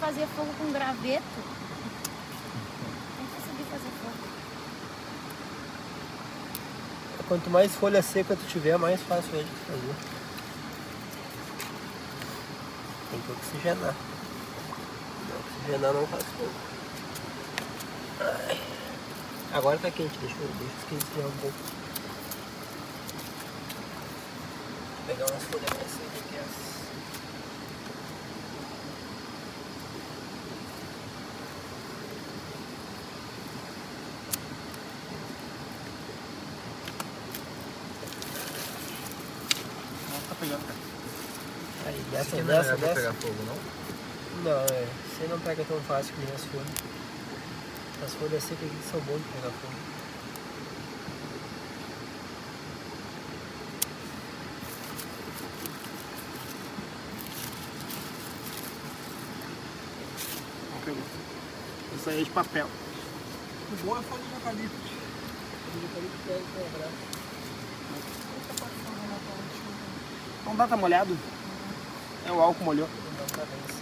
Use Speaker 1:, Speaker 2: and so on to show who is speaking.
Speaker 1: fazer fogo com graveto. Nem consegui fazer fogo.
Speaker 2: Quanto mais folha seca tu tiver, mais fácil é de fazer. Tem que oxigenar. Não oxigenar não faz fogo. Ai. Agora tá quente, deixa eu esquentar um pouco. Vou pegar umas folhas mais secas que essas.
Speaker 3: Tá pegando, cara.
Speaker 2: Aí,
Speaker 3: Esse aqui
Speaker 2: dessa,
Speaker 3: não é
Speaker 2: dessa,
Speaker 3: pra
Speaker 2: dessa.
Speaker 3: pegar fogo, não?
Speaker 2: Não, você não pega tão fácil que nem as folhas. As folhas secas aqui são boas de pegar fogo.
Speaker 3: Não pegou. Isso aí é de papel. O bom é folha de eucalipto. Não dá, tá molhado? É o álcool molhou.
Speaker 2: Não dá pra ver.